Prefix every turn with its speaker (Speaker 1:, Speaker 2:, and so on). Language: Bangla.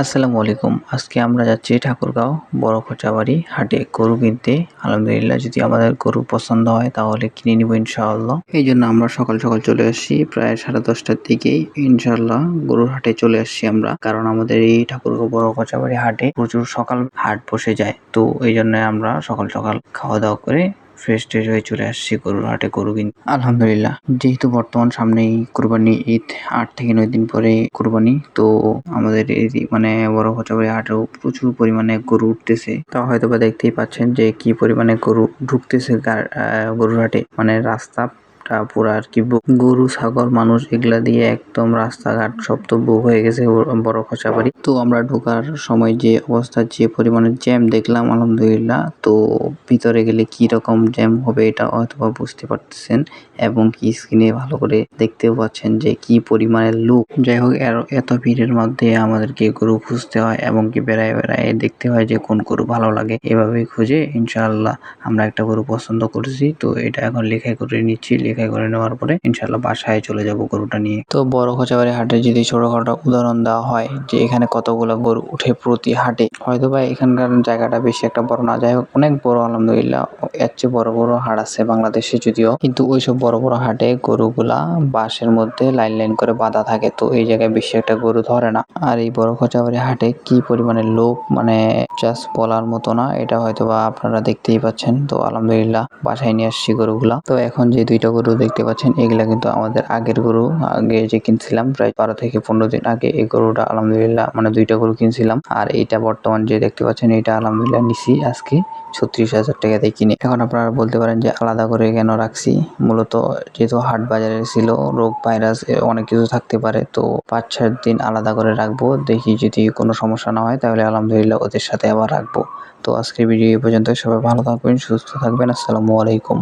Speaker 1: আসসালামু আলাইকুম। আজকে আমরা যাচ্ছি ঠাকুরগাঁও বড় খোঁচাবাড়ি হাটে গরু কিনতে। আলহামদুলিল্লাহ যদি আমাদের গরু পছন্দ হয় তাহলে কিনে নিব ইনশাআল্লাহ। এই জন্য আমরা সকাল সকাল চলে আসছি প্রায় 10:30টার দিকেই ইনশাআল্লাহ গরুর হাটে চলে আসছি আমরা। কারণ আমাদের এই ঠাকুরগাঁও বড় খোঁচাবাড়ি হাটে প্রচুর সকাল হাট বসে যায়। তো এই জন্য আমরা সকাল সকাল খাওয়া দাওয়া করে ফ্রেশ ট্রেশ হয়ে চলে আসছি গরুর হাটে গরু কিনতে। আলহামদুলিল্লাহ যেহেতু বর্তমান সামনেই কুরবানি ঈদ 8 থেকে 9 দিন পরে কুরবানি, তো আমাদের এই বড় খোঁচাবাড়ি হাটেও প্রচুর পরিমাণে গরু উঠতেছে। তা হয়তোবা দেখতেই পাচ্ছেন যে কি পরিমাণে গরু ঢুকতেছে গরুর হাটে, রাস্তা পুরা আর কি গরু ছাগল মানুষ এগুলা দিয়ে একদম রাস্তাঘাট সব তো বুক হয়ে গেছে বড় খোঁচাবাড়ি। তো আমরা ঢোকার সময় যে অবস্থা, যে পরিমাণে জ্যাম দেখলাম আলহামদুলিল্লাহ, তো ভিতরে গেলে কি রকম জ্যাম হবে এটা হয়তোবা বুঝতে পারতেছেন এবং কি স্ক্রিনে ভালো করে দেখতেও পাচ্ছেন যে কি পরিমাণে লোক। যাই হোক এত ভিড়ের মধ্যে আমাদেরকে গরু খুঁজতে হয় এবং কি বেড়ায় বেড়ায় দেখতে হয় যে কোন গরু ভালো লাগে। এভাবেই খুঁজে ইনশাআল্লাহ আমরা একটা গরু পছন্দ করেছি। তো এটা এখন লেখাই করে নিচ্ছি। লেখাই করে নেওয়ার পরে ইনশাআল্লাহ বাসায় চলে যাব গরুটা নিয়ে। তো বড় খোঁচাবাড়ি হাটে যদি ছোটখাটো উদাহরণ দেওয়া হয় যে এখানে কতগুলো গরু উঠে প্রতি হাটে, হয়তোবা এখানকার জায়গাটা বেশি একটা বড় না, যাই হোক অনেক বড় আলহামদুলিল্লাহ। এর চেয়ে বড় বড় হাট আছে বাংলাদেশে যদিও, কিন্তু ওইসব বড় বড় হাটে গরুগুলা বাঁশের মধ্যে লাইন লাইন করে বাঁধা থাকে, তো এই জায়গায় বেশি একটা গরু ধরে না। আর এই বড় খোঁচাবাড়ি হাটে কি পরিমাণে লোক জাস্ট বলার মতো না। এটা হয়তোবা আপনারা দেখতেই পাচ্ছেন। তো আলহামদুলিল্লাহ বাসায় নিয়ে আসছি গরুগুলা। তো এখন যে দুইটা গরু দেখতে পাচ্ছেন এগুলা কিন্তু আমাদের আগের গরু, আগে যে কিনছিলাম প্রায় 12 থেকে 15 দিন আগে এই গরুটা আলহামদুলিল্লাহ, দুইটা গরু কিনছিলাম। আর এইটা বর্তমান যে দেখতে পাচ্ছেন এটা আলহামদুলিল্লাহ নিছি আজকে 36,000 টাকা দিয়ে কিনে। এখন আপনারা বলতে পারেন যে আলাদা করে কেন রাখছি, মূলত যেহেতু হাট বাজারে ছিল, রোগ ভাইরাস অনেক কিছু থাকতে পারে, তো 5-6 দিন আলাদা করে রাখবো। দেখি যদি কোনো সমস্যা না হয় তাহলে আলহামদুলিল্লাহ ওদের সাথে আবার রাখবো। তো আজকের ভিডিও এই পর্যন্ত। সবাই ভালো থাকবেন, সুস্থ থাকবেন। আসসালামু আলাইকুম।